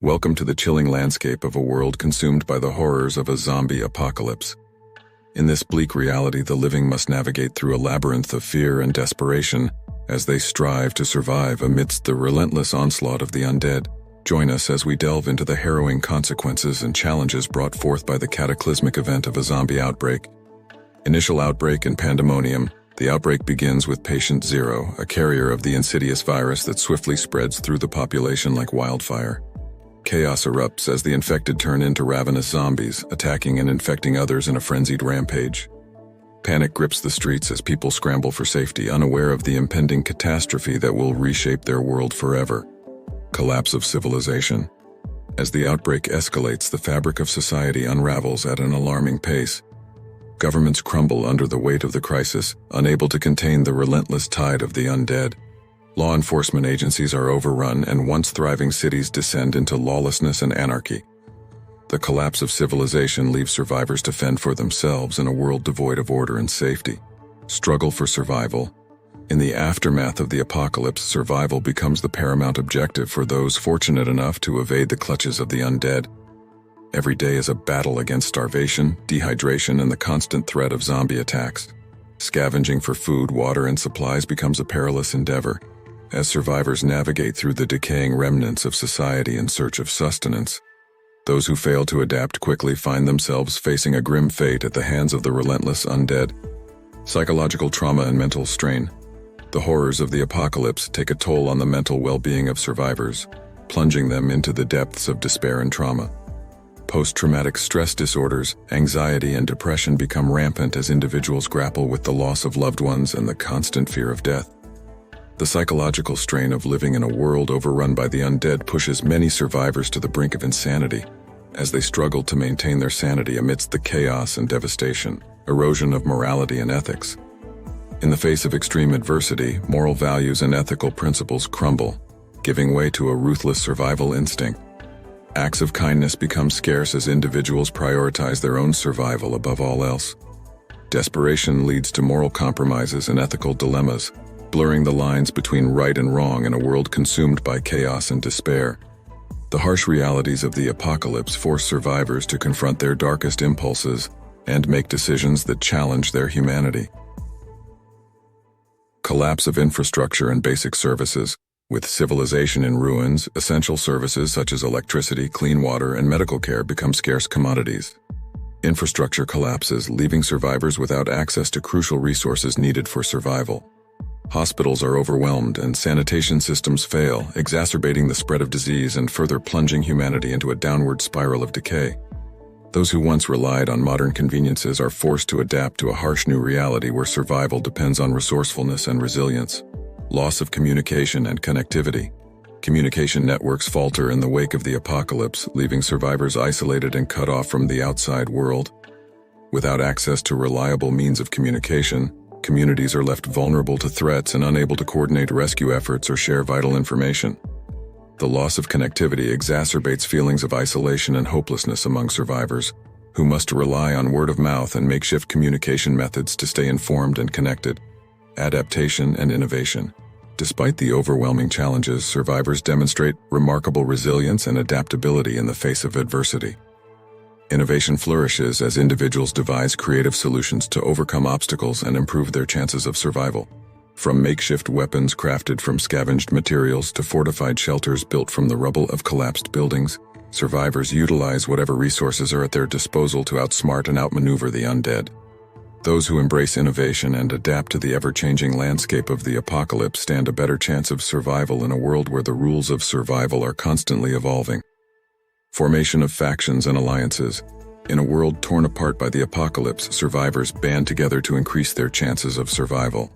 Welcome to the chilling landscape of a world consumed by the horrors of a zombie apocalypse. In this bleak reality, the living must navigate through a labyrinth of fear and desperation as they strive to survive amidst the relentless onslaught of the undead. Join us as we delve into the harrowing consequences and challenges brought forth by the cataclysmic event of a zombie outbreak. Initial outbreak and pandemonium. The outbreak begins with Patient Zero, a carrier of the insidious virus that swiftly spreads through the population like wildfire. Chaos erupts as the infected turn into ravenous zombies, attacking and infecting others in a frenzied rampage. Panic grips the streets as people scramble for safety, unaware of the impending catastrophe that will reshape their world forever. Collapse of civilization. As the outbreak escalates, the fabric of society unravels at an alarming pace. Governments crumble under the weight of the crisis, unable to contain the relentless tide of the undead. Law enforcement agencies are overrun, and once thriving cities descend into lawlessness and anarchy. The collapse of civilization leaves survivors to fend for themselves in a world devoid of order and safety. Struggle for survival. In the aftermath of the apocalypse, survival becomes the paramount objective for those fortunate enough to evade the clutches of the undead. Every day is a battle against starvation, dehydration, and the constant threat of zombie attacks. Scavenging for food, water, and supplies becomes a perilous endeavor, as survivors navigate through the decaying remnants of society in search of sustenance. Those who fail to adapt quickly find themselves facing a grim fate at the hands of the relentless undead. Psychological trauma and mental strain. The horrors of the apocalypse take a toll on the mental well-being of survivors, plunging them into the depths of despair and trauma. Post-traumatic stress disorders, anxiety, and depression become rampant as individuals grapple with the loss of loved ones and the constant fear of death. The psychological strain of living in a world overrun by the undead pushes many survivors to the brink of insanity, as they struggle to maintain their sanity amidst the chaos and devastation, erosion of morality and ethics. In the face of extreme adversity, moral values and ethical principles crumble, giving way to a ruthless survival instinct. Acts of kindness become scarce as individuals prioritize their own survival above all else. Desperation leads to moral compromises and ethical dilemmas, blurring the lines between right and wrong in a world consumed by chaos and despair. The harsh realities of the apocalypse force survivors to confront their darkest impulses and make decisions that challenge their humanity. Collapse of infrastructure and basic services. With civilization in ruins, essential services such as electricity, clean water, and medical care become scarce commodities. Infrastructure collapses, leaving survivors without access to crucial resources needed for survival. Hospitals are overwhelmed and sanitation systems fail, exacerbating the spread of disease and further plunging humanity into a downward spiral of decay. Those who once relied on modern conveniences are forced to adapt to a harsh new reality where survival depends on resourcefulness and resilience. Loss of communication and connectivity. Communication networks falter in the wake of the apocalypse, leaving survivors isolated and cut off from the outside world. Without access to reliable means of communication, communities are left vulnerable to threats and unable to coordinate rescue efforts or share vital information. The loss of connectivity exacerbates feelings of isolation and hopelessness among survivors, who must rely on word of mouth and makeshift communication methods to stay informed and connected. Adaptation and innovation. Despite the overwhelming challenges, survivors demonstrate remarkable resilience and adaptability in the face of adversity. Innovation flourishes as individuals devise creative solutions to overcome obstacles and improve their chances of survival. From makeshift weapons crafted from scavenged materials to fortified shelters built from the rubble of collapsed buildings, survivors utilize whatever resources are at their disposal to outsmart and outmaneuver the undead. Those who embrace innovation and adapt to the ever-changing landscape of the apocalypse stand a better chance of survival in a world where the rules of survival are constantly evolving. Formation of factions and alliances. In a world torn apart by the apocalypse, survivors band together to increase their chances of survival.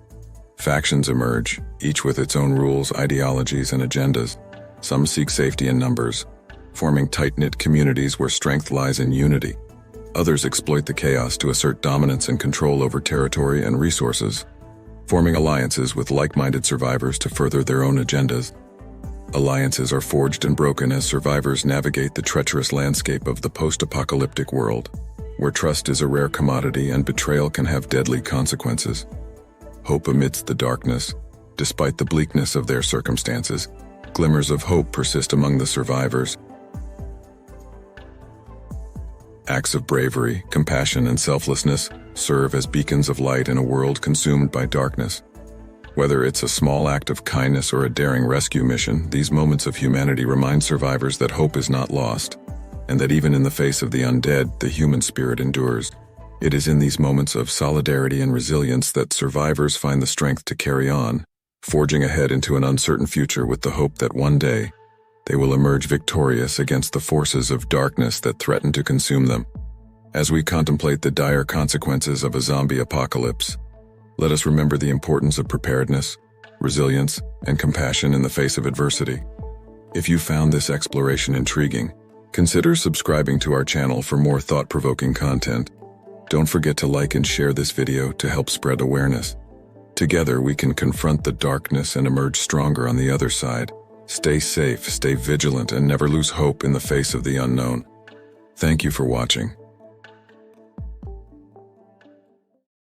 Factions emerge, each with its own rules, ideologies, and agendas. Some seek safety in numbers, forming tight-knit communities where strength lies in unity. Others exploit the chaos to assert dominance and control over territory and resources, forming alliances with like-minded survivors to further their own agendas. Alliances are forged and broken as survivors navigate the treacherous landscape of the post-apocalyptic world, where trust is a rare commodity and betrayal can have deadly consequences. Hope amidst the darkness. Despite the bleakness of their circumstances, glimmers of hope persist among the survivors. Acts of bravery, compassion, and selflessness serve as beacons of light in a world consumed by darkness. Whether it's a small act of kindness or a daring rescue mission, these moments of humanity remind survivors that hope is not lost, and that even in the face of the undead, the human spirit endures. It is in these moments of solidarity and resilience that survivors find the strength to carry on, forging ahead into an uncertain future with the hope that one day they will emerge victorious against the forces of darkness that threaten to consume them. As we contemplate the dire consequences of a zombie apocalypse, let us remember the importance of preparedness, resilience, and compassion in the face of adversity. If you found this exploration intriguing, consider subscribing to our channel for more thought-provoking content. Don't forget to like and share this video to help spread awareness. Together we can confront the darkness and emerge stronger on the other side. Stay safe, stay vigilant, and never lose hope in the face of the unknown. Thank you for watching.